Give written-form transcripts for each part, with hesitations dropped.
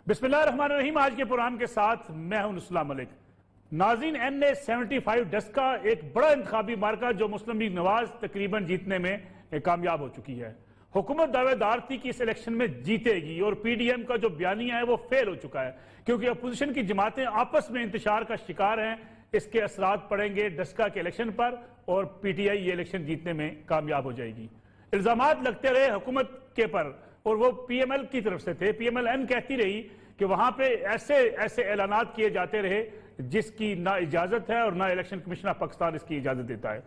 बिस्मिल्लाहिर्रहमानिर्रहीम। आज के प्रोग्राम के साथ मैं हूं नुस्ला मलिक। नाज़रीन, NA-75 डस्का एक बड़ा इंतखाबी मार्का जो मुस्लिम लीग नवाज तकरीबन जीतने में कामयाब हो चुकी है। हुकूमत दावेदार थी कि इस इलेक्शन में जीतेगी और PDM का जो बयानिया है वो फेल हो चुका है क्योंकि अपोजिशन की जमातें आपस में इंतशार का शिकार हैं। इसके असरात पड़ेंगे डस्का के इलेक्शन पर और PTI ये इलेक्शन जीतने में कामयाब हो जाएगी। इल्जामात लगते रहे हुकूमत के पर और वो PML की तरफ से थे। PMLN कहती रही कि वहां पे ऐसे ऐसे ऐलानात किए जाते रहे जिसकी ना इजाजत है और ना इलेक्शन कमीशन ऑफ पाकिस्तान इसकी इजाजत देता है,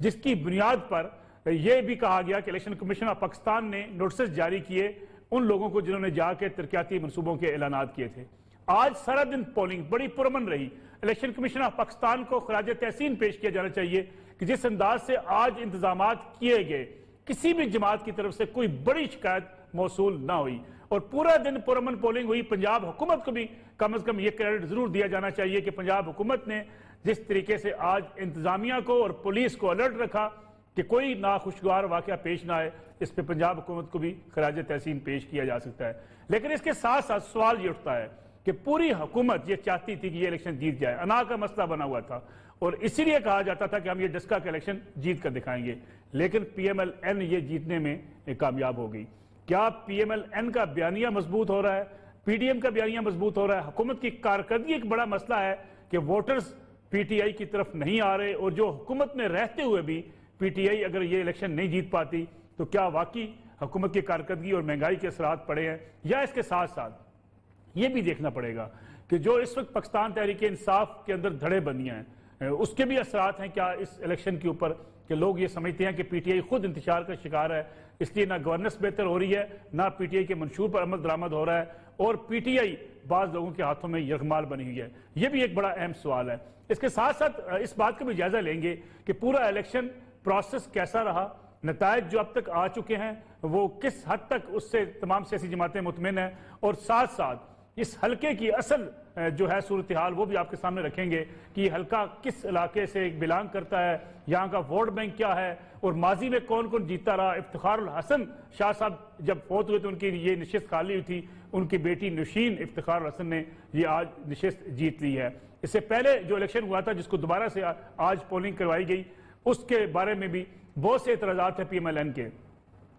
जिसकी बुनियाद पर यह भी कहा गया कि इलेक्शन कमीशन ऑफ पाकिस्तान ने नोटिस जारी किए उन लोगों को जिन्होंने जाके तरक्याती मनसूबों के ऐलानात किए थे। आज सारा दिन पोलिंग बड़ी पुरअमन रही। इलेक्शन कमीशन ऑफ पाकिस्तान को खराज तहसीन पेश किया जाना चाहिए कि जिस अंदाज से आज इंतजामात किए गए किसी भी जमात की तरफ से कोई बड़ी शिकायत मौसूल ना हुई और पूरा दिन पुरअमन पोलिंग हुई। पंजाब हुकूमत को भी कम से कम यह क्रेडिट जरूर दिया जाना चाहिए कि पंजाब हुकूमत ने जिस तरीके से आज इंतजामिया को और पुलिस को अलर्ट रखा कि कोई नाखुशगवार वाकया पेश ना आए, इस पर पंजाब हुकूमत को भी खराज तहसीन पेश किया जा सकता है। लेकिन इसके साथ साथ सवाल ये उठता है कि पूरी हुकूमत ये चाहती थी कि ये इलेक्शन जीत जाए, अना का मसला बना हुआ था और इसीलिए कहा जाता था कि हम ये डस्का का इलेक्शन जीत कर दिखाएंगे। लेकिन PMLN ये जीतने में कामयाब हो गई। क्या PMLN का बयानिया मजबूत हो रहा है, PDM का बयानिया मजबूत हो रहा है? हुकूमत की कारकर्दगी एक बड़ा मसला है कि वोटर्स PTI की तरफ नहीं आ रहे और जो हुकूमत में रहते हुए भी PTI अगर ये इलेक्शन नहीं जीत पाती तो क्या वाकई हुकूमत की कारकर्दगी और महंगाई के असरात पड़े हैं? या इसके साथ साथ ये भी देखना पड़ेगा कि जो इस वक्त पाकिस्तान तहरीक इंसाफ के अंदर धड़ेबंदियां हैं उसके भी असरात हैं क्या इस इलेक्शन के ऊपर कि लोग ये समझते हैं कि PTI खुद इंतशार का शिकार है, इसलिए ना गवर्नेंस बेहतर हो रही है ना PTI के मंशूर पर अमल दरामद हो रहा है और PTI बाज लोगों के हाथों में यरगमाल बनी हुई है। यह भी एक बड़ा अहम सवाल है। इसके साथ साथ इस बात का भी जायजा लेंगे कि पूरा इलेक्शन प्रोसेस कैसा रहा, नतायज जो अब तक आ चुके हैं वो किस हद तक उससे तमाम सियासी जमातें मुतमिन हैं और साथ साथ इस हल्के की असल जो है सूरत हाल वो भी आपके सामने रखेंगे कि ये हल्का किस इलाके से बिलोंग करता है, यहाँ का वोट बैंक क्या है और माजी में कौन कौन जीता रहा। इफ्तिखारुल हसन शाह साहब जब फौत हुए तो उनकी ये नशिस्त खाली हुई थी, उनकी बेटी नशीन इफ्तिखारुल हसन ने ये आज नशिस्त जीत ली है। इससे पहले जो इलेक्शन हुआ था जिसको दोबारा से आज पोलिंग करवाई गई उसके बारे में भी बहुत से एतराजात है PMLN के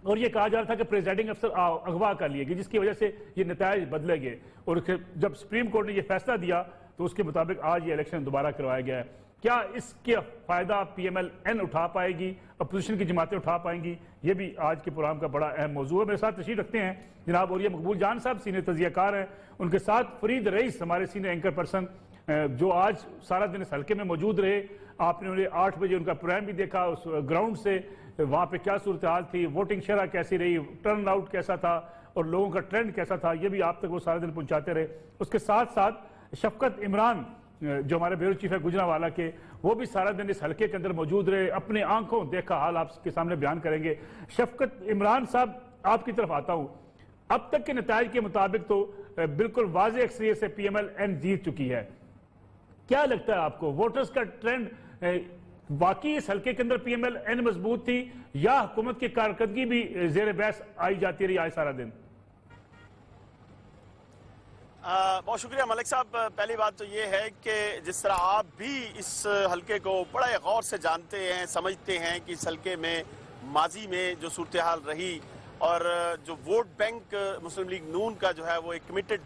और ये कहा जा रहा था कि प्रेसिडिंग अफसर अगवा कर लिए गए जिसकी वजह से ये नतायज बदले गए और जब सुप्रीम कोर्ट ने ये फैसला दिया तो उसके मुताबिक आज ये इलेक्शन दोबारा करवाया गया है। क्या इसके फायदा PMLN उठा पाएगी, अपोजिशन की जमातें उठा पाएंगी? ये भी आज के प्रोग्राम का बड़ा अहम मौजू है। मेरे साथ तशरीफ रखते हैं जनाब और ये मकबूल जान साहब, सीनियर तजियाकार हैं, उनके साथ फरीद रईस हमारे सीनियर एंकर पर्सन जो आज सारा दिन इस हल्के में मौजूद रहे। आपने उन्हें 8 बजे उनका प्रोग्राम भी देखा, उस ग्राउंड से वहां पे क्या सूरत हाल थी, वोटिंग शरह कैसी रही, टर्न आउट कैसा था और लोगों का ट्रेंड कैसा था, ये भी आप तक वो सारा दिन पहुंचाते रहे। उसके साथ साथ शफकत इमरान जो हमारे ब्यूरो चीफ है गुजरांवाला के, वो भी सारा दिन इस हल्के के अंदर मौजूद रहे, अपने आंखों देखा हाल आपके सामने बयान करेंगे। शफकत इमरान साहब, आपकी तरफ आता हूं। अब तक के नतायज के मुताबिक तो बिल्कुल वाज़ेह अक्सरियत से PMLN जीत चुकी है। क्या लगता है आपको वोटर्स का ट्रेंड वाकई इस हल्के के अंदर PMLN मजबूत थी या हुकूमत की कारकर्दगी भी जेर बहस आई जाती रही आज सारा दिन? बहुत शुक्रिया मलिक साहब। पहली बात तो ये है कि जिस तरह आप भी इस हल्के को बड़े गौर से जानते हैं, समझते हैं कि इस हल्के में माजी में जो सूरत हाल रही और जो वोट बैंक मुस्लिम लीग नून का जो है वो एक कमिटेड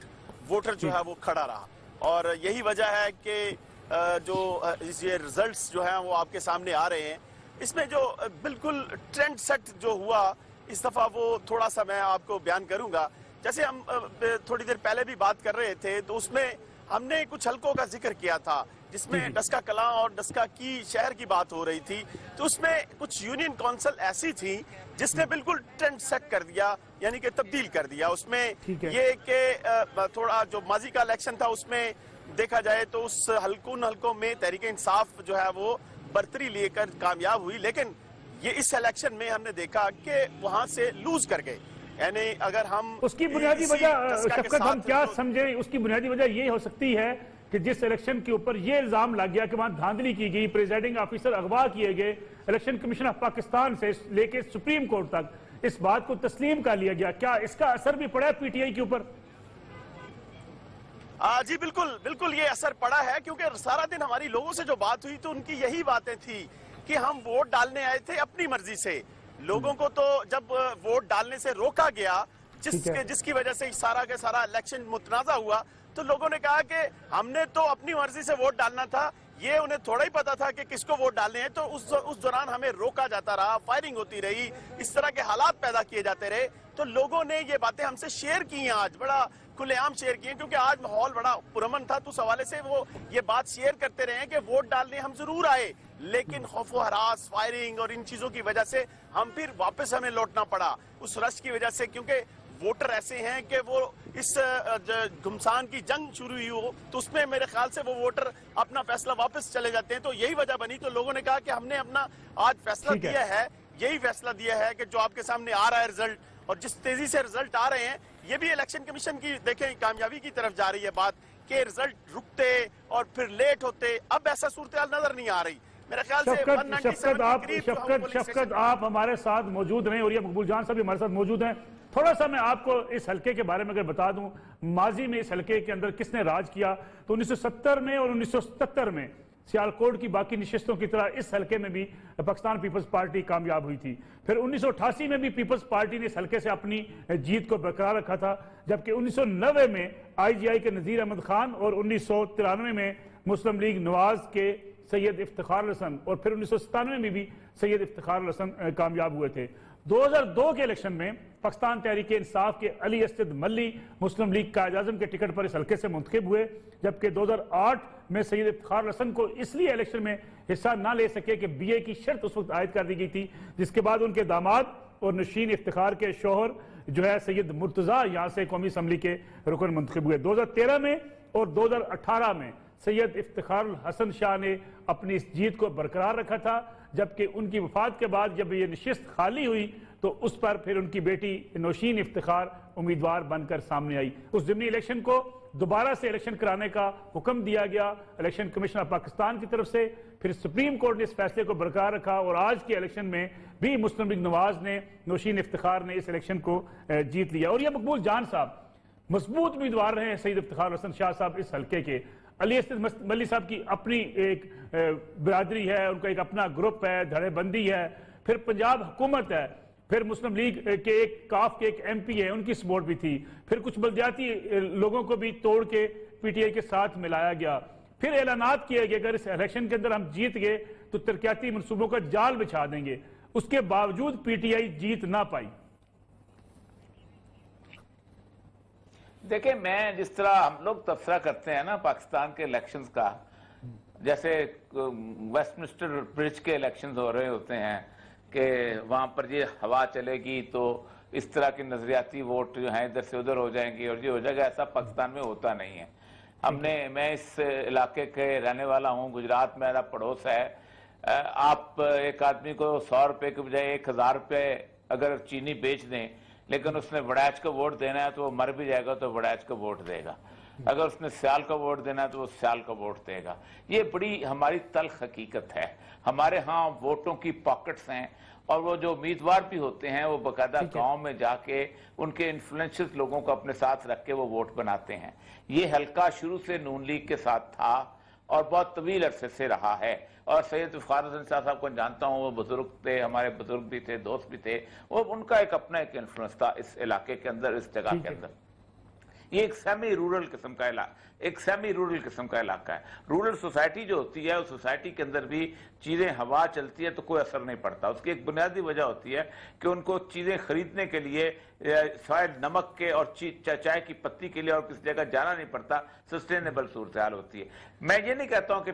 वोटर जो है वो खड़ा रहा और यही वजह है कि जो ये रिजल्ट्स जो हैं वो आपके सामने आ रहे हैं। इसमें जो बिल्कुल ट्रेंड सेट जो हुआ इस दफा वो थोड़ा सा मैं आपको बयान करूंगा। जैसे हम थोड़ी देर पहले भी बात कर रहे थे तो उसमें हमने कुछ हलकों का जिक्र किया था जिसमें डस्का कलां और डस्का की शहर की बात हो रही थी, तो उसमें कुछ यूनियन काउंसिल ऐसी थी जिसने बिल्कुल ट्रेंड सेट कर दिया, यानी कि तब्दील कर दिया। उसमें ये कि थोड़ा जो माजी का इलेक्शन था उसमें देखा जाए तो उस हलकों में तहरीक इंसाफ जो है वो बर्तरी लेकर कामयाब हुई, लेकिन ये इस इलेक्शन में हमने देखा कि वहां से लूज कर गए। यानी अगर हम उसकी बुनियादी वजह शफकत हम क्या समझे, उसकी बुनियादी वजह ये हो सकती है कि जिस इलेक्शन के ऊपर ये इल्जाम लग गया कि वहां धांधली की गई, प्रेसिडिंग ऑफिसर अगवा किए गए, इलेक्शन कमीशन ऑफ पाकिस्तान से लेके सुप्रीम कोर्ट तक इस बात को तस्लीम कर लिया गया, क्या इसका असर भी पड़ा है PTI के ऊपर? जी बिल्कुल बिल्कुल ये असर पड़ा है, क्योंकि सारा दिन हमारी लोगों से जो बात हुई तो उनकी यही बातें थी कि हम वोट डालने आए थे अपनी मर्जी से। लोगों को तो जब वोट डालने से रोका गया, जिसकी वजह से सारा के सारा इलेक्शन मुतनाजा हुआ, तो लोगों ने कहा कि हमने तो अपनी मर्जी से वोट डालना था, ये उन्हें थोड़ा ही पता था कि किसको वोट डालने हैं, तो उस दौरान हमें रोका जाता रहा, फायरिंग होती रही, इस तरह के हालात पैदा किए जाते रहे। तो लोगों ने ये बातें हमसे शेयर की हैं, आज बड़ा खुलेआम शेयर किए, क्योंकि आज माहौल बड़ा पुरअमन था, तो उस हवाले से वो ये बात शेयर करते रहे कि वोट डालने हम जरूर आए, लेकिन खौफ हरास, फायरिंग और इन चीजों की वजह से हम फिर वापस हमें लौटना पड़ा उस रश की वजह से, क्योंकि वोटर ऐसे हैं कि वो इस घुमसान की जंग शुरू हुई हो तो उसमें मेरे ख्याल से वो वोटर अपना फैसला वापस चले जाते हैं। तो यही वजह बनी, तो लोगों ने कहा कि हमने अपना आज फैसला दिया है, यही फैसला दिया है कि जो आपके सामने आ रहा है रिजल्ट, और जिस तेजी से रिजल्ट आ रहे हैं, ये भी इलेक्शन कमीशन की देखें कामयाबी की तरफ जा रही है बात, कि रिजल्ट रुकते और फिर लेट होते, अब ऐसा सूरत नजर नहीं आ रही। मेरे ख्याल से शफकत आप हमारे साथ मौजूद रहे और ये मकबूल जान साहब भी हमारे साथ मौजूद हैं। थोड़ा सा मैं आपको इस हलके के बारे में अगर बता दूं, माजी में इस हलके के अंदर किसने राज किया, तो 1970 में और 1977 में सियालकोट की बाकी नशिस्तों की तरह इस हलके में भी पाकिस्तान पीपल्स पार्टी कामयाब हुई थी। फिर 1988 में भी पीपल्स पार्टी ने इस हलके से अपनी जीत को बरकरार रखा था, जबकि 1990 में IGI के नजीर अहमद खान और 1993 में मुस्लिम लीग नवाज के सैयद इफ्तिखार हसन और फिर 1997 में भी सैयद इफ्तिखार हसन कामयाब हुए थे। 2002 के इलेक्शन में पाकिस्तान तहरीक इंसाफ के अली असद मल्ली मुस्लिम लीग कायद आज़म के टिकट पर इस हल्के से मुंतखब हुए, जबकि 2008 में सैयद इफ्तिखार हसन को इसलिए इलेक्शन में हिस्सा न ले सके कि BA की शर्त उस वक्त आयद कर दी गई थी, जिसके बाद उनके दामाद और नशीन इफ्तिखार के शोहर जो है सैयद मुर्तजा यहाँ से कौमी असम्बली के रुकन मुंतखब हुए। 2013 में और 2018 में सैयद इफ्तिखार हसन शाह ने अपनी इस जीत को बरकरार रखा था, जबकि उनकी वफात के बाद जब ये नशिस्त खाली हुई तो उस पर फिर उनकी बेटी नौशीन इफ्तिखार उम्मीदवार बनकर सामने आई। उस ज़िमनी इलेक्शन को दोबारा से इलेक्शन कराने का हुक्म दिया गया इलेक्शन कमीशन ऑफ पाकिस्तान की तरफ से, फिर सुप्रीम कोर्ट ने इस फैसले को बरकरार रखा और आज के इलेक्शन में भी मुस्लिम लीग नवाज ने, नौशीन इफ्तिखार ने इस इलेक्शन को जीत लिया। और यह मकबूल जान साहब मजबूत उम्मीदवार रहे हैं सैयद इफ्तिखार हसन शाह साहब इस हल्के के। अली असद मल्ली साहब की अपनी एक बिरादरी है, उनका एक अपना ग्रुप है, धड़ेबंदी है, फिर पंजाब हुकूमत है, फिर मुस्लिम लीग के एक काफ के एक MP है, उनकी सपोर्ट भी थी, फिर कुछ बलदियाती लोगों को भी तोड़ के PTI के साथ मिलाया गया, फिर ऐलानात किए गए अगर इस इलेक्शन के अंदर हम जीत गए तो तरक्याती मनसूबों का जाल बिछा देंगे। उसके बावजूद PTI जीत ना पाई। देखिए, मैं जिस तरह हम लोग तबसरा करते हैं ना पाकिस्तान के इलेक्शंस का, जैसे वेस्टमिनिस्टर ब्रिज के इलेक्शंस हो रहे होते हैं कि वहां पर ये हवा चलेगी तो इस तरह की नजरियाती वोट जो है इधर से उधर हो जाएंगी और ये हो जाएगा, ऐसा पाकिस्तान में होता नहीं है। मैं इस इलाके के रहने वाला हूँ, गुजरात मेरा पड़ोस है। आप एक आदमी को 100 रुपए के बजाय 1000 रुपए अगर चीनी बेच दें, लेकिन उसने वड़ैच को वोट देना है तो वो मर भी जाएगा तो वड़ैच को वोट देगा, अगर उसने सियाल का वोट देना है तो वो सियाल का वोट देगा। ये बड़ी हमारी तल्ख हकीकत है। हमारे यहाँ वोटों की पॉकेट्स हैं और वो जो उम्मीदवार भी होते हैं वो बाकायदा गांव में जाके उनके इन्फ्लुएंशियल लोगों को अपने साथ रख के वो वोट बनाते हैं। ये हल्का शुरू से नून लीग के साथ था और बहुत तवील अरसे से रहा है। और सैयद इफ्तिखार हसन शाह साहब को जानता हूँ, वो बुजुर्ग थे, हमारे बुजुर्ग भी थे, दोस्त भी थे, वो उनका एक अपना एक इन्फ्लुएंस था इस इलाके के अंदर, इस जगह के अंदर। ये एक सेमी रूरल किस्म का इलाका है। रूरल सोसाइटी जो होती है उस सोसाइटी के अंदर भी चीजें हवा चलती है तो कोई असर नहीं पड़ता। उसकी एक बुनियादी वजह होती है कि उनको चीजें खरीदने के लिए शायद नमक के और चाय की पत्ती के लिए और किसी जगह जाना नहीं पड़ता, सस्टेनेबल सूरत हाल होती है। मैं ये नहीं कहता हूं कि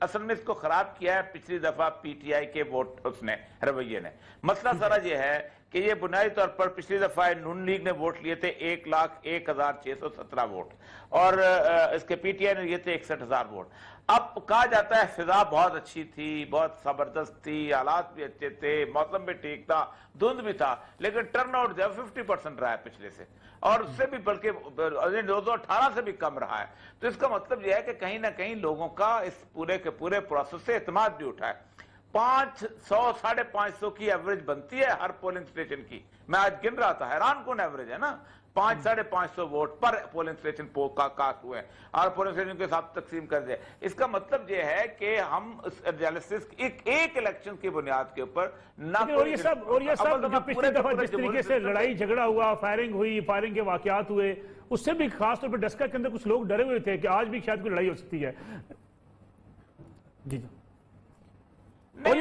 असल में इसको खराब किया है पिछली दफा PTI के वोट उसने रवैये ने। मसला सारा ये है कि ये बुनियादी तौर पर पिछली दफा नून लीग ने वोट लिए थे 1,01,617 वोट और इसके PTI ने लिए थे 61,000 वोट। अब कहा जाता है फिजा बहुत अच्छी थी, बहुत जबरदस्त थी, हालात भी अच्छे थे, मौसम भी ठीक था, धुंध भी था, लेकिन टर्नआउट जो है 50% रहा है पिछले से, और उससे भी बल्कि 2018 से भी कम रहा है। तो इसका मतलब यह है कि कहीं ना कहीं लोगों का इस पूरे के पूरे प्रोसेस से एतमाद भी उठा है। 500 550 की एवरेज बनती है हर पोलिंग स्टेशन की। मैं आज गिन रहा था, हैरान कौन एवरेज है ना, 500-550 वोट पर पोलिंग स्टेशन कास्ट हुए और पोलिंग स्टेशन के साथ तकसीम कर दिया। इसका मतलब यह है कि हम एनालिसिस एक इलेक्शन की बुनियाद के ऊपर ना, और ये सब पिछली दफा जिस तरीके से लड़ाई झगड़ा हुआ, फायरिंग हुई, फायरिंग के वाकयात हुए, उससे भी खासतौर पर डस्का के अंदर कुछ लोग डरे हुए थे कि आज भी शायद कोई लड़ाई हो सकती है। जी और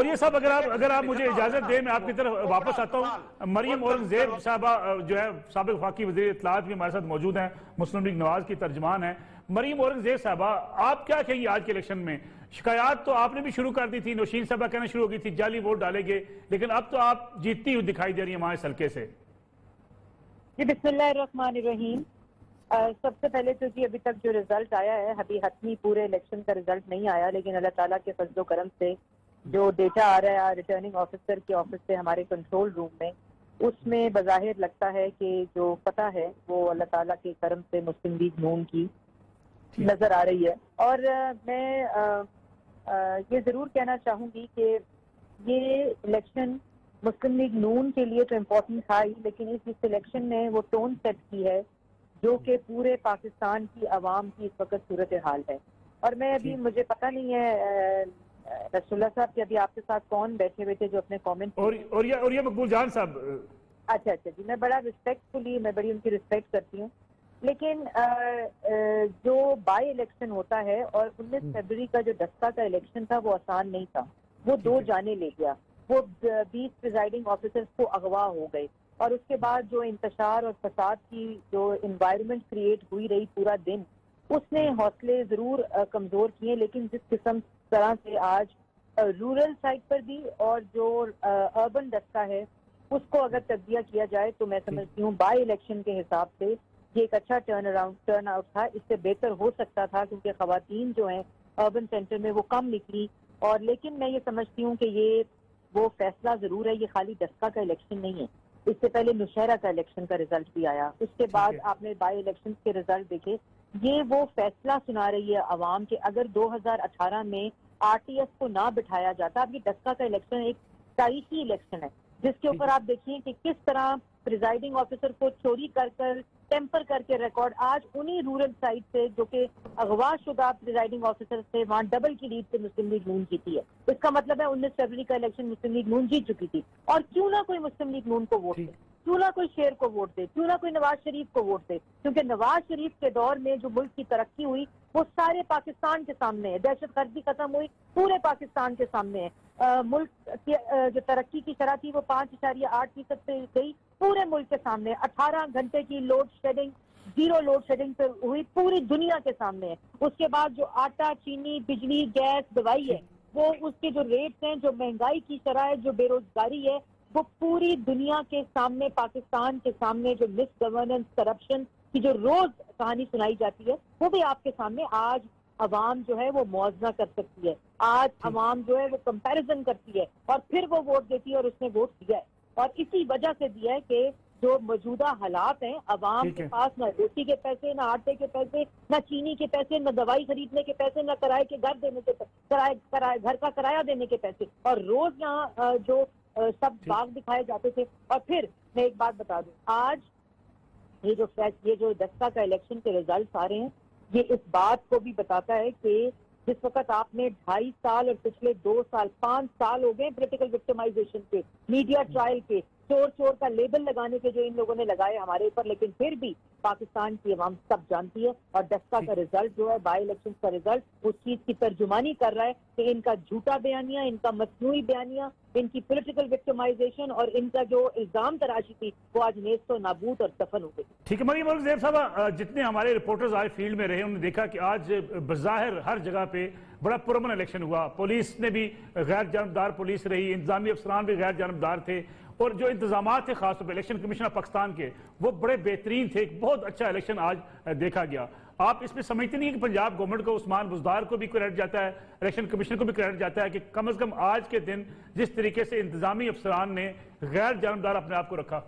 ये सब अगर आप मुझे इजाजत दें, मैं आपकी तरफ वापस आता हूं। मरियम औरंगजेब साहबा जो है साबिक वफाकी वज़ीर इत्तलात भी हमारे साथ मौजूद हैं, मुस्लिम लीग नवाज की तर्जमान है। मरियम औरंगजेब साहबा, आप क्या कहेंगी आज के इलेक्शन में? शिकायत तो आपने भी शुरू कर दी थी, नौशीन साहबा कहना शुरू हो गई थी जाली वोट डालेंगे, लेकिन अब तो आप जीतती हुई दिखाई दे रही है वहां इस हल्के से। जी बिस्मिल्लाहिर्रहमानिर्रहीम। सबसे पहले तो जी अभी तक जो रिजल्ट आया है, अभी हतमी पूरे इलेक्शन का रिजल्ट नहीं आया, लेकिन अल्लाह ताला के फजलो करम से जो डेटा आ रहा है रिटर्निंग ऑफिसर के ऑफिस से हमारे कंट्रोल रूम में, उसमें बज़ाहिर लगता है कि जो पता है वो अल्लाह ताला के करम से मुस्लिम लीग नून की नजर आ रही है। और मैं ये जरूर कहना चाहूंगी कि ये इलेक्शन मुस्लिम लीग नून के लिए तो इम्पोर्टेंट था ही, लेकिन इस इलेक्शन ने वो टोन सेट की है जो कि पूरे पाकिस्तान की आवाम की इस वक्त सूरत हाल है। और मैं अभी, मुझे पता नहीं है रसूलुल्लाह साहब कि अभी आपके साथ कौन बैठे हुए थे जो अपने कमेंट और ये मकबूल जान साहब। अच्छा जी, मैं बड़ा रिस्पेक्टफुली, मैं बड़ी उनकी रिस्पेक्ट करती हूँ, लेकिन जो बाई इलेक्शन होता है और 19 फरवरी का जो डस्का का इलेक्शन था वो आसान नहीं था, वो 2 जाने ले गया, वो 20 प्रिजाइडिंग ऑफिसर्स को अगवा हो गए, और उसके बाद जो इंतशार और फसाद की जो इन्वायरमेंट क्रिएट हुई रही पूरा दिन, उसने हौसले जरूर कमजोर किए। लेकिन जिस किस्म तरह से आज रूरल साइड पर भी और जो अर्बन डस्का है उसको अगर तब्दिया किया जाए तो मैं समझती हूँ बाई इलेक्शन के हिसाब से ये एक अच्छा टर्न आउट था। इससे बेहतर हो सकता था क्योंकि खवातीन जो हैं अर्बन सेंटर में वो कम निकली, और लेकिन मैं ये समझती हूँ कि ये वो फैसला जरूर है, ये खाली डस्का का इलेक्शन नहीं है। इससे पहले नौशहरा का इलेक्शन का रिजल्ट भी आया, उसके बाद आपने बाई इलेक्शन के रिजल्ट देखे। ये वो फैसला सुना रही है अवाम के अगर 2018 में आरटीएस को ना बिठाया जाता। अब ये डस्का का इलेक्शन एक तारीखी इलेक्शन है जिसके ऊपर आप देखिए कि किस तरह प्रिजाइडिंग ऑफिसर को चोरी कर टेम्पर करके रिकॉर्ड आज उन्हीं रूरल साइड से जो कि अगवा शुदा प्रिजाइडिंग ऑफिसर थे वहां डबल की लीड से मुस्लिम लीग नून जीती है। इसका मतलब है 19 फरवरी का इलेक्शन मुस्लिम लीग नून जीत चुकी थी। और क्यों ना कोई मुस्लिम लीग नून को वोट दे, क्यों ना कोई शेर को वोट दे, क्यों ना कोई नवाज शरीफ को वोट दे, क्योंकि नवाज शरीफ के दौर में जो मुल्क की तरक्की हुई वो सारे पाकिस्तान के सामने है। दहशतगर्दी खत्म हुई पूरे पाकिस्तान के सामने है। मुल्क की जो तरक्की की शरह थी वो 5.8% पे गई पूरे मुल्क के सामने। 18 घंटे की लोड शेडिंग, 0 लोड शेडिंग पे हुई पूरी दुनिया के सामने है। उसके बाद जो आटा, चीनी, बिजली, गैस, दवाई है, वो उसके जो रेट्स हैं, जो महंगाई की शरह है, जो बेरोजगारी है, वो पूरी दुनिया के सामने, पाकिस्तान के सामने जो मिस गवर्नेंस, करप्शन की जो रोज कहानी सुनाई जाती है वो भी आपके सामने। आज अवाम जो है वो मुआवजा कर सकती है, आज अवाम जो है वो कंपैरिजन करती है और फिर वो वोट देती है, और उसने वोट दिया है। और इसी वजह से दिया है कि जो मौजूदा हालात हैं, अवाम के पास ना रोटी के पैसे, ना आटे के पैसे, ना चीनी के पैसे, ना दवाई खरीदने के पैसे, ना किराए के घर देने के घर का किराया देने के पैसे, और रोज यहाँ जो सब बाग दिखाए जाते थे। और फिर मैं एक बात बता दूं, आज ये जो डस्का का इलेक्शन के रिजल्ट आ रहे हैं, ये इस बात को भी बताता है कि जिस वक्त आपने 2.5 साल और पिछले 2 साल 5 साल हो गए पॉलिटिकल विक्टिमाइजेशन पे, मीडिया ट्रायल पे, चोर का लेबल लगाने के जो इन लोगों ने लगाए हमारे ऊपर, लेकिन फिर भी पाकिस्तान की अवाम सब जानती है। और डस्का का रिजल्ट जो है, बाई इलेक्शन का रिजल्ट, उस चीज की तर्जुमानी कर रहा है कि इनका झूठा बयानिया, इनका मसनूई बयानिया, इनकी पॉलिटिकल विक्टिमाइजेशन और इनका जो इल्जाम तराशी थी वो आज नेस्तो नाबूद और दफन हो गई। ठीक है मरियम औरंगजेब साहब, जितने हमारे रिपोर्टर्स आज फील्ड में रहे उन्होंने देखा कि आज बज़ाहिर हर जगह पे बड़ा पुरअमन इलेक्शन हुआ। पुलिस ने भी गैर जानबदार पुलिस रही, इंतजामी अफसरान भी गैर जानबदार थे, और जो इंतजाम थे खासतौर पर इलेक्शन कमीशन ऑफ पाकिस्तान के वो बड़े बेहतरीन थे। एक बहुत अच्छा इलेक्शन आज देखा गया। आप इसमें समझते नहीं है कि पंजाब गवर्नमेंट को, उस्मान बुज़दार को भी क्रेडिट जाता है, इलेक्शन कमीशन को भी क्रेडिट जाता है कि कम से कम आज के दिन जिस तरीके से इंतजामी अफसरान ने गैर जानबदार अपने आप को रखा?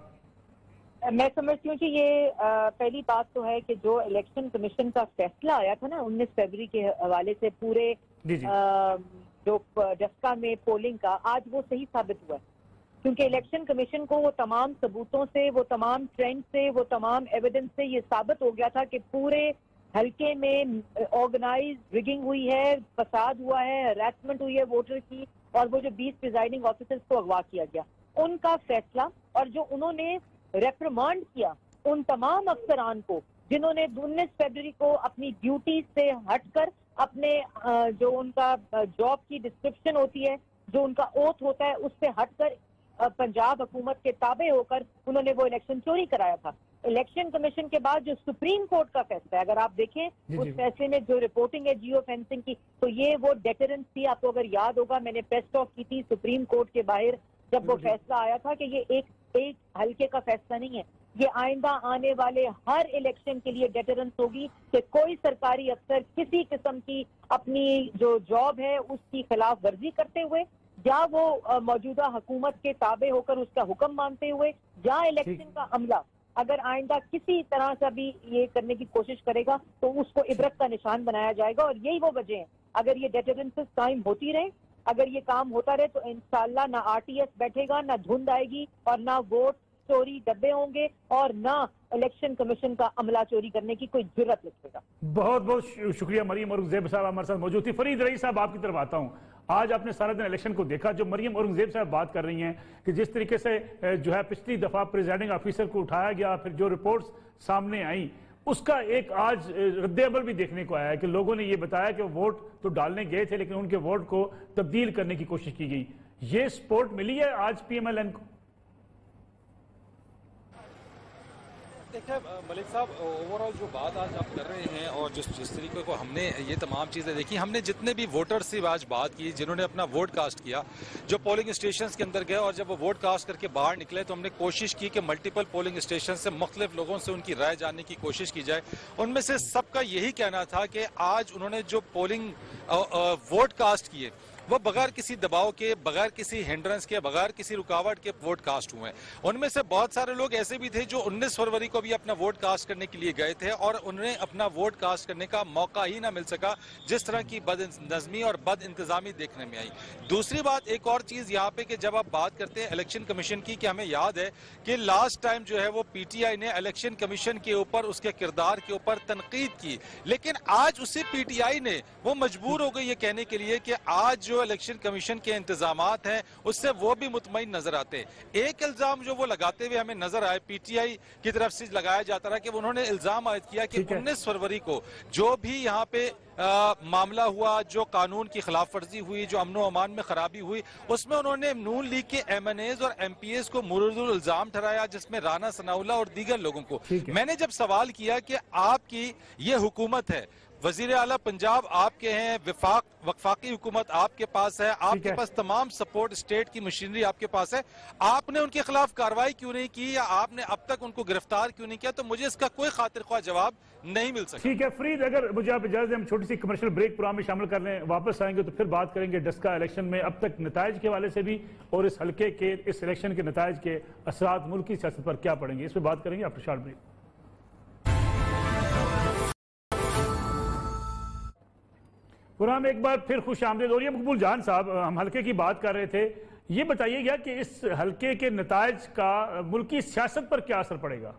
मैं समझती हूँ कि ये पहली बात तो है कि जो इलेक्शन कमीशन का फैसला आया था ना 19 फरवरी के हवाले से पूरे जो डस्का में पोलिंग का, आज वो सही साबित हुआ है, क्योंकि इलेक्शन कमीशन को वो तमाम सबूतों से, वो तमाम ट्रेंड से, वो तमाम एविडेंस से ये साबित हो गया था कि पूरे हल्के में ऑर्गेनाइज रिगिंग हुई है, फसाद हुआ है, हरासमेंट हुई है वोटर की, और वो जो 20 प्रिजाइडिंग ऑफिसर्स को अगवा किया गया, उनका फैसला और जो उन्होंने रेप्रिमांड किया उन तमाम अफसरान को जिन्होंने 19 फरवरी को अपनी ड्यूटी से हटकर अपने जो उनका जॉब की डिस्क्रिप्शन होती है, जो उनका ओथ होता है, उससे हटकर पंजाब हुकूमत के ताबे होकर उन्होंने वो इलेक्शन चोरी कराया था। इलेक्शन कमीशन के बाद जो सुप्रीम कोर्ट का फैसला है, अगर आप देखें उस फैसले में जो रिपोर्टिंग है जियो फेंसिंग की, तो ये वो डेटरेंस थी। आपको अगर याद होगा, मैंने प्रेस टॉक की थी सुप्रीम कोर्ट के बाहर जब वो फैसला आया था कि ये एक हल्के का फैसला नहीं है, ये आइंदा आने वाले हर इलेक्शन के लिए डेटरेंस होगी कि कोई सरकारी अफसर किसी किस्म की अपनी जो जॉब है उसकी खिलाफ वर्जी करते हुए, या वो मौजूदा हुकूमत के ताबे होकर उसका हुक्म मानते हुए, या इलेक्शन का अमला अगर आइंदा किसी तरह से भी ये करने की कोशिश करेगा तो उसको इबरत का निशान बनाया जाएगा। और यही वो वजह है, अगर ये डेटरेंसेस कायम होती रहे, अगर ये काम होता रहे, तो इंशाल्लाह ना आरटीएस बैठेगा, ना धुंध आएगी, और ना वोट चोरी डब्बे होंगे, और ना इलेक्शन कमीशन का अमला चोरी करने की कोई जरूरत रखेगा। बहुत बहुत शुक्रिया मरियम औरंगजेब साहब हमारे साथ मौजूद थी। फरीद रईस साहब, आपकी तरफ आता हूँ। आज आपने सारा दिन इलेक्शन को देखा, जो मरियम औरंगजेब साहब बात कर रही हैं कि जिस तरीके से जो है पिछली दफा प्रिजाइडिंग ऑफिसर को उठाया गया, फिर जो रिपोर्ट्स सामने आई, उसका एक आज रद्द-ए-अमल भी देखने को आया है कि लोगों ने ये बताया कि वोट तो डालने गए थे लेकिन उनके वोट को तब्दील करने की कोशिश की गई। ये सपोर्ट मिली है आज पीएमएलएन को? देखिए मलिक साहब, ओवरऑल जो बात आज आप कर रहे हैं और जिस तरीके को हमने ये तमाम चीज़ें देखी, हमने जितने भी वोटर्स से आज बात की जिन्होंने अपना वोट कास्ट किया, जो पोलिंग स्टेशंस के अंदर गए, और जब वो वोट कास्ट करके बाहर निकले तो हमने कोशिश की कि मल्टीपल पोलिंग स्टेशन से मुख्तलिफ लोगों से उनकी राय जानने की कोशिश की जाए। उनमें से सबका यही कहना था कि आज उन्होंने जो पोलिंग वोट कास्ट किए वो बगैर किसी दबाव के, बगैर किसी हिंड्रेंस के, बगैर किसी रुकावट के वोट कास्ट हुए। उनमें से बहुत सारे लोग ऐसे भी थे जो 19 फरवरी को भी अपना वोट कास्ट करने के लिए गए थे और उन्हें अपना वोट कास्ट करने का मौका ही ना मिल सका, जिस तरह की बदनज़मी और बद इंतजामी देखने में आई। दूसरी बात, एक और चीज़ यहाँ पे कि जब आप बात करते हैं इलेक्शन कमीशन की, कि हमें याद है कि लास्ट टाइम जो है वो पीटीआई ने इलेक्शन कमीशन के ऊपर, उसके किरदार के ऊपर तनकीद की, लेकिन आज उसी पीटीआई ने वो मजबूर हो गई ये कहने के लिए कि आज जो इलेक्शन कमीशन के इंतजामात हैं उससे वो भी मुतमईन नजर आते। एक इल्जाम जो वो लगाते हुए हमें नजर आए, पीटीआई की तरफ से लगाया जाता रहा कि उन्होंने इल्जाम आयद किया कि 19 फरवरी को जो भी यहाँ पे मामला हुआ, जो कानून की खिलाफ वर्जी हुई, जो अमनो अमान में खराबी हुई, उसमें उन्होंने नून लीग के एमएनएज और एमपीएस को मुर्दुल इल्जाम ठहराया, जिसमें राना सनाउल्लाह और दीगर लोगों को। मैंने जब सवाल किया कि आपकी ये हुकूमत है, वजीर आला पंजाब आपके हैं, वफाकी हुकूमत आपके पास है, आपके पास तमाम सपोर्ट स्टेट की मशीनरी आपके पास है, आपने उनके खिलाफ कार्रवाई क्यों नहीं की या आपने अब तक उनको गिरफ्तार क्यों नहीं किया? तो मुझे इसका कोई खातिर ख्वाह जवाब नहीं मिल सका। ठीक है फरीद, अगर मुझे आप इजाजत दें, हम छोटी सी कमर्शियल ब्रेक प्रोग्राम में शामिल कर लें, वापस आएंगे तो फिर बात करेंगे डस्का इलेक्शन में अब तक नताइज के हवाले से भी, और इस हल्के के, इस इलेक्शन के नताइज के असरात मुल्क की सियासत पर क्या पड़ेंगे, इस पर बात करेंगे आफ्टर शॉर्ट ब्रेक। प्रोग्राम एक बार फिर खुश आमदीद हो रही है। मकबूल जान साहब, हम हल्के की बात कर रहे थे, ये बताइएगा कि इस हल्के के नताइज का मुल्की सियासत पर क्या असर पड़ेगा?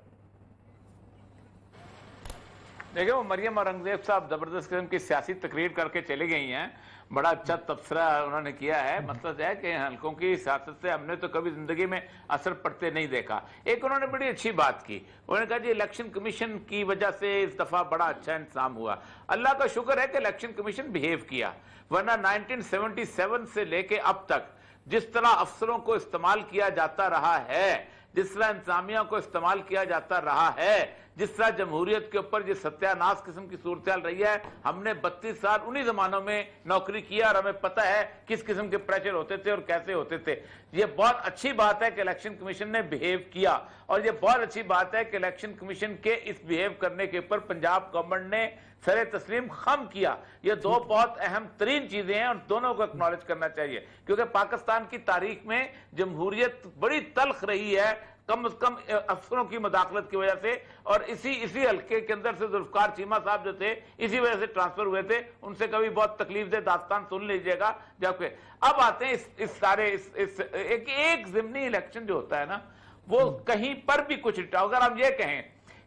देखिए, वो मरियम औरंगजेब साहब जबरदस्त किस्म की सियासी तकरीर करके चली गई हैं, बड़ा अच्छा तबसरा उन्होंने किया है। मतलब है कि हल्कों की सियासत से हमने तो कभी जिंदगी में असर पड़ते नहीं देखा। एक उन्होंने बड़ी अच्छी बात की, उन्होंने कहा जी इलेक्शन कमीशन की वजह से इस दफा बड़ा अच्छा इंतजाम हुआ। अल्लाह का शुक्र है कि इलेक्शन कमीशन बिहेव किया, वरना 1977 से लेके अब तक जिस तरह अफसरों को इस्तेमाल किया जाता रहा है, जिस तरह इंतजामिया को इस्तेमाल किया जाता रहा है, जिस तरह जमहूरियत के ऊपर जिस सत्यानाश किस्म की सूरत रही है, हमने 32 साल उन्हीं जमानों में नौकरी किया और हमें पता है किस किस्म के प्रेशर होते थे और कैसे होते थे। ये बहुत अच्छी बात है कि इलेक्शन कमीशन ने बिहेव किया, और ये बहुत अच्छी बात है कि इलेक्शन कमीशन के इस बिहेव करने के ऊपर पंजाब गवर्नमेंट ने सरे तस्लीम खम किया। ये दो बहुत अहम तरीन चीजें हैं और दोनों को एक्नॉलेज करना चाहिए, क्योंकि पाकिस्तान की तारीख में जमहूरियत बड़ी तल्ख रही है, कम से कम अफसरों की मुदाखलत की वजह से, और इसी हल्के के अंदर से जुल्फकार चीमा साहब जो थे इसी वजह से ट्रांसफर हुए थे। उनसे कभी बहुत तकलीफदेह दास्तान सुन लीजिएगा। जबकि अब आते हैं इस सारे एक ज़िमनी इलेक्शन जो होता है ना, वो कहीं पर भी कुछ अगर हम ये कहें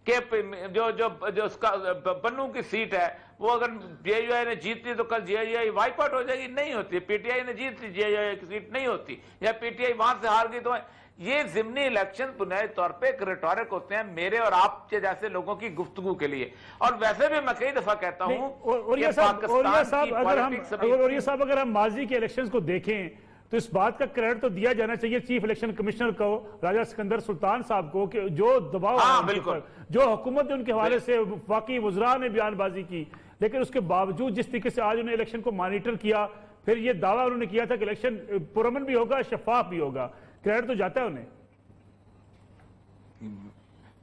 कि जो उसका पन्नू की सीट है वो अगर जेयूआई ने जीत ली तो कल जेयूआई वाइप आउट हो जाएगी, नहीं होती। पीटीआई ने जीत ली जेयूआई की सीट, नहीं होती। या पीटीआई वहां से हार गई तो ये ज़िमनी इलेक्शन बुनियादी तौर पे एक रिटोरिक होते हैं मेरे और आपके जैसे लोगों की गुफ्तगू के लिए। और वैसे भी मैं कई दफा कहता हूं और ये साहब अगर हम माजी के इलेक्शंस को देखें तो इस बात का क्रेडिट तो दिया जाना चाहिए चीफ इलेक्शन कमिश्नर को, राजा सिकंदर सुल्तान साहब को, कि जो दबाव बिल्कुल जो हुकूमत ने उनके हवाले से वाकई वज़रा ने बयानबाजी की, लेकिन उसके बावजूद जिस तरीके से आज उन्होंने इलेक्शन को मॉनिटर किया, फिर ये दावा उन्होंने किया था कि इलेक्शन पुरअमन भी होगा, शफाफ भी होगा, क्रेडिट तो जाता है उन्हें।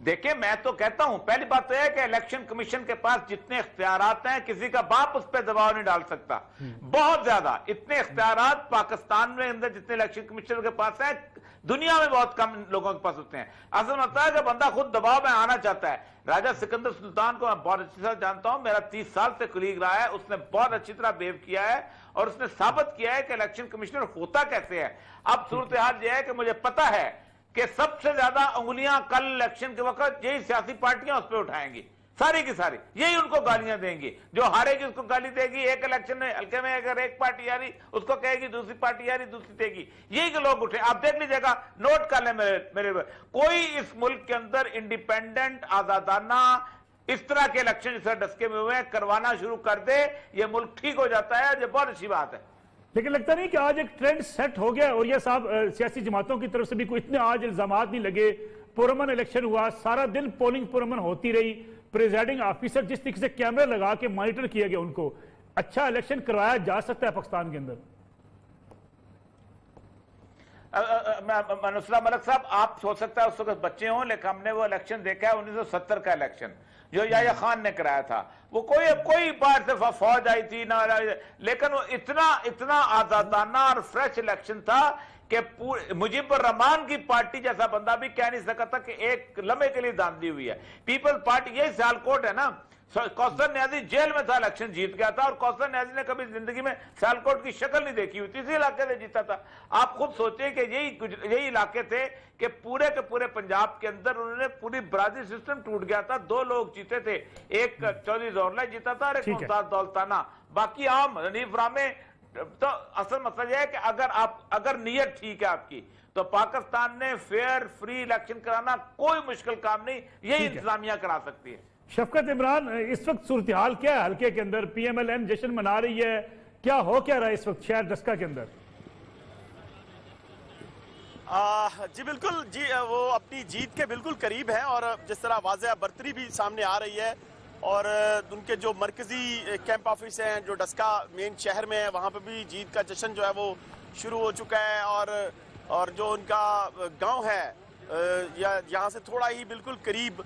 देखिए, मैं तो कहता हूं पहली बात तो है कि इलेक्शन कमीशन के पास जितने इख्तियारात हैं किसी का बाप उस पर दबाव नहीं डाल सकता। बहुत ज्यादा इतने इख्तियारात पाकिस्तान में अंदर जितने इलेक्शन कमीशनर के पास है दुनिया में बहुत कम लोगों के पास होते हैं। असल मतलब है कि बंदा खुद दबाव में आना चाहता है। राजा सिकंदर सुल्तान को मैं बहुत अच्छी तरह जानता हूं, मेरा 30 साल से कुलीग रहा है। उसने बहुत अच्छी तरह बिहेव किया है और उसने साबित किया है कि इलेक्शन कमिश्नर होता कैसे है। अब सूरत हाल यह है कि मुझे पता है कि सबसे ज्यादा उंगलियां कल इलेक्शन के वक्त यही सियासी पार्टियां उस पर उठाएंगी, सारी की सारी यही उनको गालियां देंगी। जो हारेगी उसको गाली देगी। एक इलेक्शन में हल्के में अगर एक पार्टी आ रही उसको कहेगी, दूसरी पार्टी आ रही दूसरी देगी, यही के लोग उठे। आप देख लीजिएगा, नोट कर ले मेरे कोई इस मुल्क के अंदर इंडिपेंडेंट आजादाना इस तरह के इलेक्शन जिस तरह डस्के में हुए हैं करवाना शुरू कर दे, ये मुल्क ठीक हो जाता है। ये बहुत अच्छी बात है। लेकिन लगता नहीं कि आज एक ट्रेंड सेट हो गया। और ये साहब सियासी जमातों की तरफ से भी कोई इतने आज इल्जामात नहीं लगे। पुरअमन इलेक्शन हुआ, सारा दिन पोलिंग पुरअमन होती रही, प्रिजाइडिंग ऑफिसर जिस तरीके से कैमरे लगा के मॉनिटर किया गया, उनको अच्छा इलेक्शन करवाया जा सकता है पाकिस्तान के अंदर। नुसरत मलिक साहब, आप सोच सकता है उस वक्त बच्चे हों, लेकिन हमने वो इलेक्शन देखा है 1970 का इलेक्शन जो याह्या खान ने कराया था। वो कोई बाहर से फौज आई थी ना, लेकिन वो इतना आजादाना और फ्रेश इलेक्शन था कि मुजीबुर रहमान की पार्टी जैसा बंदा भी कह नहीं सका था कि एक लम्हे के लिए धांधली हुई है। पीपल्स पार्टी, यही सियालकोट है ना, कौसर न्याजी जेल में था, इलेक्शन जीत गया था। और कौसर न्याजी ने कभी जिंदगी में सियालकोट की शक्ल नहीं देखी हुई थी, इसी इलाके से जीता था। आप खुद सोचिए कि यही इलाके थे कि पूरे के पूरे पंजाब के अंदर उन्होंने पूरी बरादरी सिस्टम टूट गया था। 2 लोग जीते थे, एक चौधरी जौहरलाई जीता था और एक मुमताज दौलताना, बाकी आम हनीफ रामे। तो असल मसला यह है कि अगर नीयत ठीक है आपकी तो पाकिस्तान ने फेयर फ्री इलेक्शन कराना कोई मुश्किल काम नहीं, यही इंतजामिया करा सकती है। शफकत इमरान, इस वक्त सूरत हाल क्या है हल्के के अंदर? पीएमएलएन जश्न मना रही है, क्या हो क्या रहा है इस वक्त शहर डस्का के अंदर? जी बिल्कुल जी, वो अपनी जीत के बिल्कुल करीब है और जिस तरह वाज़ेह बर्तरी भी सामने आ रही है और उनके जो मरकजी कैंप ऑफिस हैं जो डस्का मेन शहर में है, वहाँ पे भी जीत का जश्न जो है वो शुरू हो चुका है। और जो उनका गांव है या यहाँ से थोड़ा ही बिल्कुल करीब,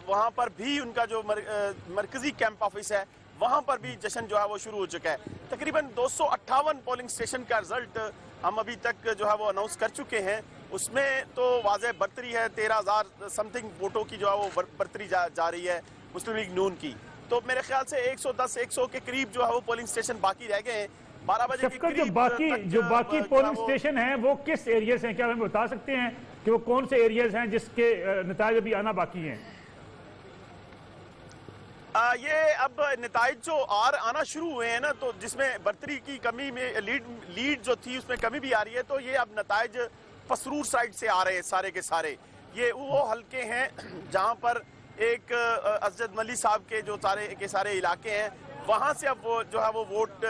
वहाँ पर भी उनका जो मरकजी कैंप ऑफिस है वहाँ पर भी जश्न जो है वो शुरू हो चुका है। तकरीबन 258 पोलिंग स्टेशन का रिजल्ट हम अभी तक जो है वो अनाउंस कर चुके हैं। उसमें तो वाज़ेह बर्तरी है, 13,000 समथिंग वोटों की जो है वो बर्तरी जा रही है मुस्लिम लीग नून की। तो मेरे ख्याल से 110-100 के करीब जो है वो पोलिंग स्टेशन बाकी रह गए हैं। 12 बजे के करीब जो बाकी पोलिंग स्टेशन हैं वो किस एरियाज हैं? क्या हमें बता सकते हैं कि वो कौन से एरियाज हैं जिसके नतीजे अभी आना बाकी हैं? ये अब नताइज जो आना शुरू हुए हैं ना, तो जिसमें बर्तरी की कमी में लीड जो थी उसमें कमी भी आ रही है। तो ये अब नताइज पसरूर साइड से आ रहे हैं सारे के सारे। ये वो हल्के हैं जहां पर एक असजद मली साहब के जो सारे इलाके हैं, वहां से अब वो जो है वो वोट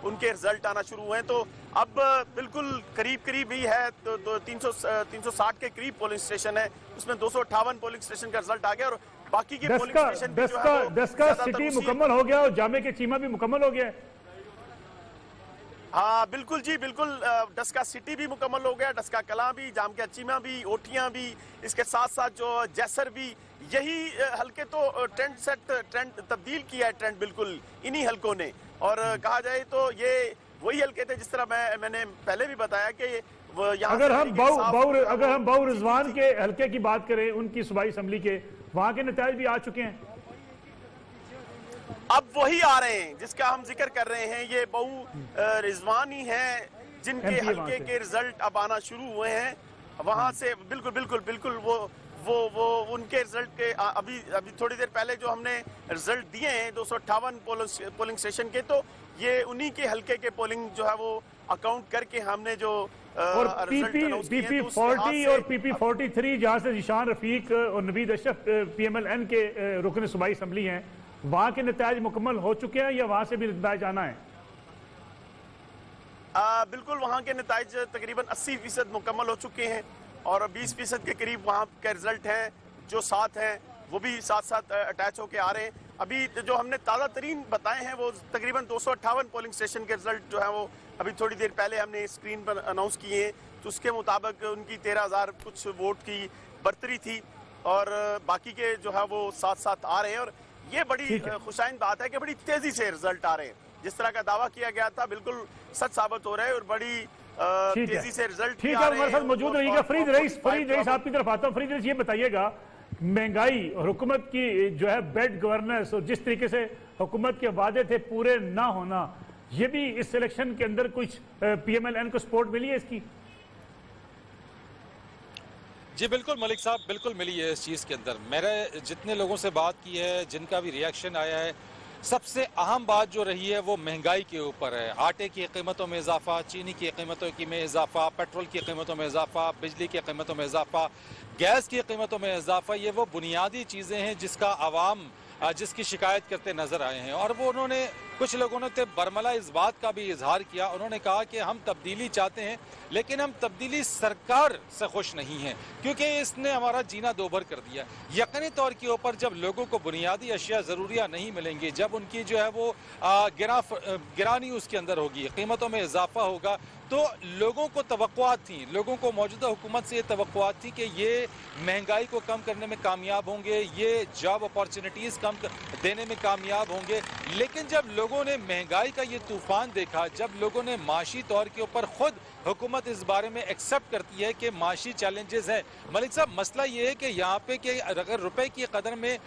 उनके रिजल्ट आना शुरू हुए हैं। तो अब बिल्कुल करीब ही है, तो 360 के करीब पोलिंग स्टेशन है, उसमें 258 पोलिंग स्टेशन का रिजल्ट आ गया और बाकी के पोलिंग स्टेशन डस्का सिटी मुकम्मल हो गया और जामे के चीमा भी मुकम्मल हो गया। हाँ बिल्कुल जी बिल्कुल, डस्का सिटी भी मुकम्मल हो गया, डस्का कलां भी, जाम के चीमा भी, ओटियां भी, इसके साथ साथ जो जैसर भी। यही हल्के तो ट्रेंड तब्दील किया है, ट्रेंड बिल्कुल इन्हीं हल्कों ने। और कहा जाए तो ये वही हल्के थे जिस तरह मैंने पहले भी बताया कि अगर हम बाऊ रिजवान के हल्के की बात करें, उनकी सूबाई असम्बली के वहां के नतीजे भी आ चुके हैं, अब वही आ रहे हैं जिसका हम जिक्र कर रहे हैं। ये बाऊ रिजवान ही हैं जिनके हल्के के रिजल्ट अब आना शुरू हुए हैं वहां से। बिल्कुल बिल्कुल बिल्कुल वो उनके रिजल्ट के अभी थोड़ी देर पहले जो हमने रिजल्ट दिए हैं 258 पोलिंग स्टेशन के, तो ये उन्हीं के हल्के के पोलिंग जो है वो अकाउंट करके हमने जो और पीपी 40 और पीपी 43 जहां से जिशान रफीक और नवीद अशरफ PMLN के रुकन सूबाई असम्बली हैं, वहां के नतीजे मुकम्मल हो चुके हैं या वहां से भी नतीजे आना है? बिल्कुल, वहां के नतीजे तकरीबन 80% मुकम्मल हो चुके हैं और 20% के करीब वहां के रिजल्ट हैं। जो साथ हैं वो भी साथ साथ अटैच होके आ रहे हैं। अभी जो हमने ताज़ा तरीन बताए हैं वो तकरीबन 258 पोलिंग स्टेशन के रिजल्ट जो है वो अभी थोड़ी देर पहले हमने स्क्रीन पर अनाउंस किए हैं। तो उसके मुताबिक उनकी 13,000 कुछ वोट की बढ़तरी थी और बाकी के जो है वो साथ साथ आ रहे हैं। और ये बड़ी खुशाइन बात है कि बड़ी तेजी से रिजल्ट आ रहे हैं। जिस तरह का दावा किया गया था बिल्कुल सच साबित हो रहा है और बड़ी तेजी से रिजल्ट। ठीक है, हमारे साथ मौजूद रहिएगा फरीद रईस आपकी तरफ आता हूँ। फरीद रईस, ये बताइएगा महंगाई और हुकूमत की जो है बेड गवर्नेंस और जिस तरीके से हुकूमत के वादे थे पूरे ना होना, ये भी इस इलेक्शन के अंदर कुछ PMLN को सपोर्ट मिली है इसकी? जी बिल्कुल मलिक साहब, बिल्कुल मिली है इस चीज़ के अंदर। मैंने जितने लोगों से बात की है, जिनका भी रिएक्शन आया है, सबसे अहम बात जो रही है वो महंगाई के ऊपर है। आटे की कीमतों में इजाफा, चीनी की कीमतों में इजाफा, पेट्रोल की कीमतों में इजाफा, बिजली की कीमतों में इजाफा, गैस की कीमतों में इजाफा। ये वो बुनियादी चीज़ें हैं जिसका आवाम जिसकी शिकायत करते नजर आए हैं। और वो उन्होंने कुछ लोगों ने तो बरमला इस बात का भी इजहार किया, उन्होंने कहा कि हम तब्दीली चाहते हैं लेकिन हम तब्दीली सरकार से खुश नहीं हैं क्योंकि इसने हमारा जीना दोभर कर दिया। यकीनी तौर के ऊपर जब लोगों को बुनियादी अशिया ज़रूरियाँ नहीं मिलेंगी, जब उनकी जो है वो गिरानी उसके अंदर होगी, कीमतों में इजाफा होगा, तो लोगों को तवक्कुआत थी, लोगों को मौजूदा हुकूमत से ये तवक्कुआत थी कि ये महंगाई को कम करने में कामयाब होंगे, ये जॉब अपॉर्चुनिटीज़ कम देने में कामयाब होंगे। लेकिन जब लोगों ने महंगाई का ये तूफान देखा, जब लोगों ने माशी तौर के ऊपर खुद हुकूमत इस बारे में एक्सेप्ट करती है कि माशी चैलेंजेस हैं। मलिक साहब, मसला ये है कि यहाँ पे कि अगर रुपए की कदर में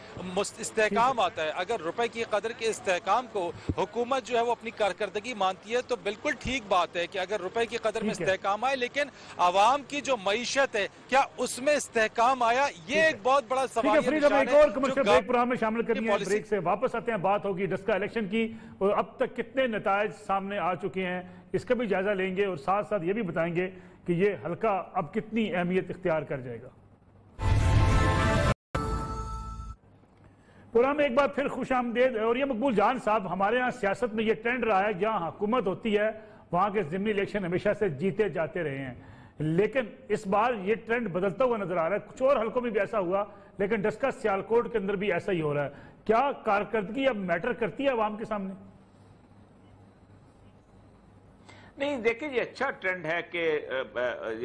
इस्तेहकाम आता है, अगर रुपए की कदर के इस्तेहकाम को हुकूमत जो है वो अपनी कारकर्दगी मानती है तो बिल्कुल ठीक बात है कि अगर रुपए की कदर में इस्तेहकाम आए, लेकिन आवाम की जो मईशत है क्या उसमें इस्तेहकाम आया, ये एक बहुत बड़ा सवाल है। एक और कमर्शियल ब्रेक प्रोग्राम में शामिल करनी है, ब्रेक से वापस आते हैं, बात होगी डस्का इलेक्शन की और अब तक कितने नतायज सामने आ चुके हैं इसका भी जायजा लेंगे और साथ साथ ये भी बताएंगे कि ये हल्का अब कितनी अहमियत इख्तियार कर जाएगा। प्रोग्राम में एक बार फिर खुश आमदेद। और ये मकबूल जान साहब, हमारे यहाँ सियासत में ये ट्रेंड रहा है जहाँ हुकूमत होती है वहाँ के ज़िमनी इलेक्शन हमेशा से जीते जाते रहे हैं, लेकिन इस बार ये ट्रेंड बदलता हुआ नजर आ रहा है। कुछ और हल्कों में भी ऐसा हुआ लेकिन डस्का सियालकोट के अंदर भी ऐसा ही हो रहा है। क्या कारकर्दगी अब मैटर करती है आवाम के सामने? नहीं, देखिए ये अच्छा ट्रेंड है कि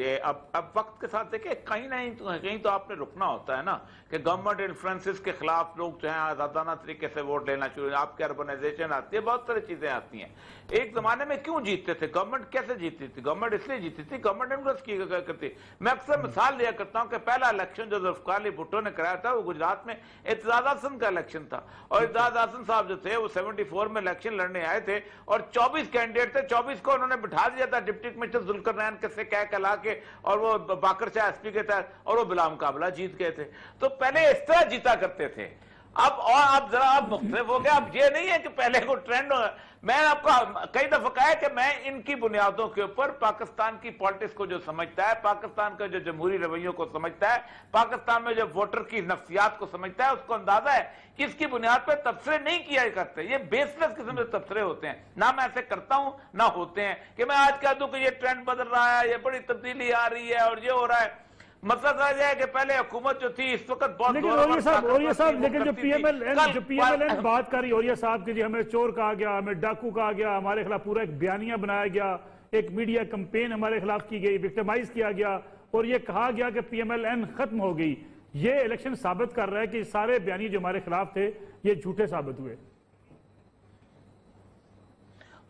ये अब वक्त के साथ देखिए कहीं तो आपने रुकना होता है ना कि गवर्नमेंट इन्फ्लुएंसेस के खिलाफ लोग जो है आजादाना तरीके से वोट लेना शुरू, आपकी अर्बनाइजेशन आती है, बहुत सारी चीजें आती हैं। एक जमाने में क्यों जीतते थे गवर्नमेंट, कैसे जीती थी गवर्नमेंट? इसलिए जीती थी गवर्नमेंट इन्फ्लुएंस की करती। मैं अक्सर मिसाल लिया करता हूँ कि पहला इलेक्शन जो जुल्फिकार अली भुट्टो ने कराया था वो गुजरात में इत्तेजाद हसन का इलेक्शन था और इत्तेजाद हसन साहब जो थे वो 74 में इलेक्शन लड़ने आए थे और 24 कैंडिडेट थे, 24 को उन्होंने बिठा दिया था डिप्टी कमिश्नर जुल्फिकार नैन से कह कहला के और वो बाकर शाह एसपी के तहत और वो बिला मुकाबला जीत गए थे। तो पहले इस तरह जीता करते थे। अब जरा आप मुख्तलिफ हो गया। अब ये नहीं है कि पहले को ट्रेंड हो। मैंने आपको कई दफा कहा है कि मैं इनकी बुनियादों के ऊपर पाकिस्तान की पॉलिटिक्स को जो समझता है, पाकिस्तान का जो जमहूरी रवैयों को समझता है, पाकिस्तान में जो वोटर की नफ्सियात को समझता है, उसको अंदाजा है कि इसकी बुनियाद पर तबसरे नहीं किया करते। ये बेसलेस किस्म के तबसरे होते हैं, ना मैं ऐसे करता हूं ना होते हैं कि मैं आज कह दूं कि ये ट्रेंड बदल रहा है, ये बड़ी तब्दीली आ रही है और ये हो रहा है। मतलब है कि पहले हुकूमत जो थी इस वक्त बहुत लेकिन जो PMLN बात कर रही ओरिया साहब की, जी हमें चोर कहा गया, हमें डाकू कहा गया, हमारे खिलाफ पूरा एक बयानिया बनाया गया, एक मीडिया कैंपेन हमारे खिलाफ की गई, विक्टिमाइज किया गया और ये कहा गया कि PMLN खत्म हो गई। ये इलेक्शन साबित कर रहा है कि सारे बयानी जो हमारे खिलाफ थे ये झूठे साबित हुए।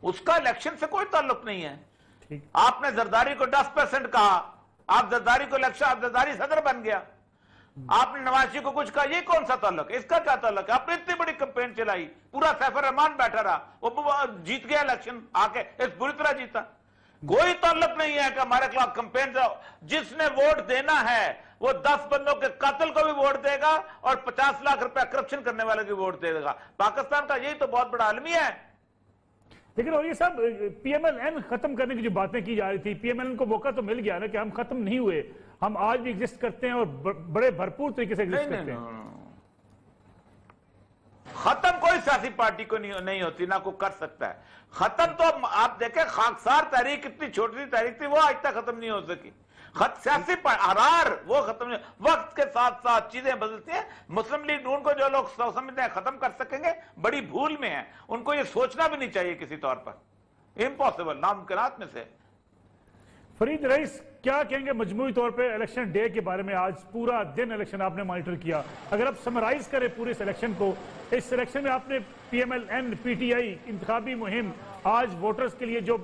उसका इलेक्शन से कोई ताल्लुक नहीं है। आपने जरदारी को 10% कहा, आप जरदारी को इलेक्शन, आप जरदारी सदर बन गया। आपने नवाज शरीफ को कुछ कहा, ये कौन सा ताल्लुक है, इसका क्या ताल्लुक है? आपने इतनी बड़ी कैंपेन चलाई, पूरा सैफुर रहमान बैठा रहा, वो जीत गया इलेक्शन आके, इस बुरी तरह जीता। कोई ताल्लुक नहीं है कि हमारे खिलाफ कैंपेन। जिसने वोट देना है वो 10 बंदों के कातिल को भी वोट देगा और 50 लाख रुपया करप्शन करने वाले को वोट दे देगा। पाकिस्तान का यही तो बहुत बड़ा आलमिया है। लेकिन और ये सब PMLN खत्म करने की जो बातें की जा रही थी, PMLN को मौका तो मिल गया ना कि हम खत्म नहीं हुए, हम आज भी एग्जिस्ट करते हैं और बड़े भरपूर तरीके से एग्जिस्ट करते हैं। खत्म कोई सियासी पार्टी को नहीं होती, ना कोई कर सकता है खत्म। तो आप देखें, खाकसार तहरीक इतनी छोटी सी तहरीक थी, वो आज तक खत्म नहीं हो सकी। सियासी अरार वो खत्म नहीं, वक्त के साथ साथ चीजें बदलती हैं। मुस्लिम लीग नून को जो लोग समझते हैं खत्म कर सकेंगे, बड़ी भूल में है। उनको ये सोचना भी नहीं चाहिए किसी तौर पर, इम्पॉसिबल, नामुमकिनात में से। फरीद रईस, क्या कहेंगे मजमूई तौर पे इलेक्शन डे के बारे में? आज पूरा दिन इलेक्शन आपने मॉनिटर किया, अगर आप समराइज करें पूरे इस इलेक्शन को, इस इलेक्शन में आपने PMLN PTI इंतखाबी मुहिम, आज वोटर्स के लिए जो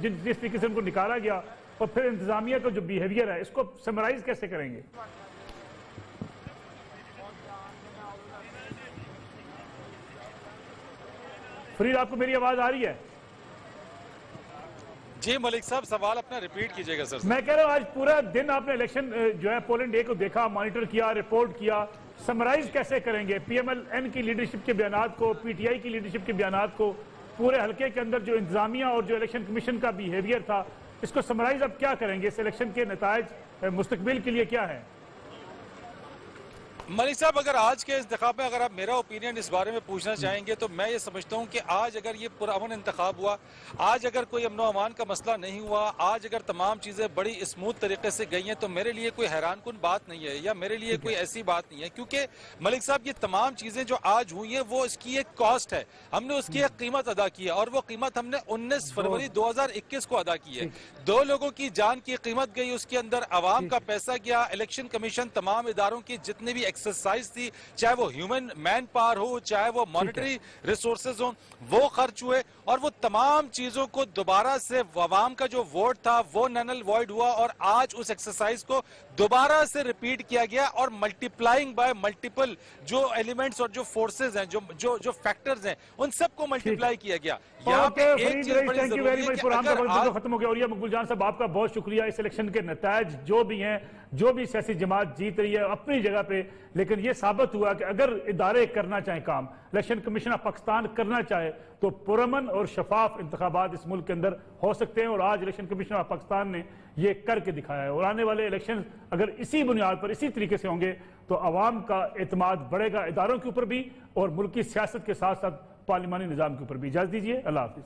जिस तरीके से उनको निकाला गया और फिर इंतजामिया का जो बिहेवियर है, इसको समराइज कैसे करेंगे? फरीद, आपको मेरी आवाज आ रही है? जी मलिक साहब, सवाल अपना रिपीट कीजिएगा सर। मैं कह रहा हूं आज पूरा दिन आपने इलेक्शन जो है पोलिंग डे को देखा, मॉनिटर किया, रिपोर्ट किया, समराइज कैसे करेंगे PMLN की लीडरशिप के बयानात को, PTI की लीडरशिप के बयानात को, पूरे हल्के के अंदर जो इंतजामिया और जो इलेक्शन कमीशन का बिहेवियर था, इसको समराइज अब क्या करेंगे? इस इलेक्शन के नतायज मुस्तकबिल के लिए क्या है? मलिक साहब, अगर आज के इंतखाब में अगर आप मेरा ओपिनियन इस बारे में पूछना चाहेंगे तो मैं ये समझता हूँ कि आज अगर ये पुरअमन इंतखाब हुआ, आज अगर कोई अमन अमान का मसला नहीं हुआ, आज अगर तमाम चीज़ें बड़ी स्मूथ तरीके से गई हैं, तो मेरे लिए कोई हैरानकुन बात नहीं है या मेरे लिए कोई ऐसी बात नहीं है। क्योंकि मलिक साहब, ये तमाम चीज़ें जो आज हुई हैं वो इसकी एक कॉस्ट है, हमने उसकी एक कीमत अदा की है और वो कीमत हमने 19 फरवरी 2021 को अदा की है। 2 लोगों की जान की कीमत गई, उसके अंदर अवाम का पैसा गया, इलेक्शन कमीशन तमाम इदारों की जितने भी एक्सरसाइज थी, चाहे वो ह्यूमन मैन पावर हो, चाहे वो मॉनेटरी रिसोर्सेज हो, वो खर्च हुए और वो तमाम चीजों को दोबारा से अवाम का जो वोट था वो नल वॉइड हुआ और आज उस एक्सरसाइज को दोबारा से रिपीट किया गया और मल्टीप्लाइंग बाय मल्टीपल जो एलिमेंट्स और जो फोर्सेज हैं, जो फैक्टर्स हैं, उन सबको मल्टीप्लाई किया गया। यहाँ पे एक चीज बड़ी जरूरी है कि अगर खत्म हो गया। और ये मकबूल जान साहब, आपका बहुत शुक्रिया। इस इलेक्शन के नतायज जो भी हैं, जो भी सियासी जमात जीत रही है अपनी जगह पे, लेकिन ये साबित हुआ कि अगर इदारे करना चाहें काम, इलेक्शन कमीशन ऑफ पाकिस्तान करना चाहे, तो पुरअमन और शफाफ इंतखाबात इस मुल्क के अंदर हो सकते हैं। और आज इलेक्शन कमीशन ऑफ पाकिस्तान ने ये करके दिखाया है। और आने वाले इलेक्शन अगर इसी बुनियाद पर, इसी तरीके से होंगे, तो अवाम का एतमाद बढ़ेगा इदारों के ऊपर भी और मुल्क की सियासत के साथ साथ पार्लिमानी निजाम के ऊपर भी। इजाजत दीजिए, अल्लाह हाफिज।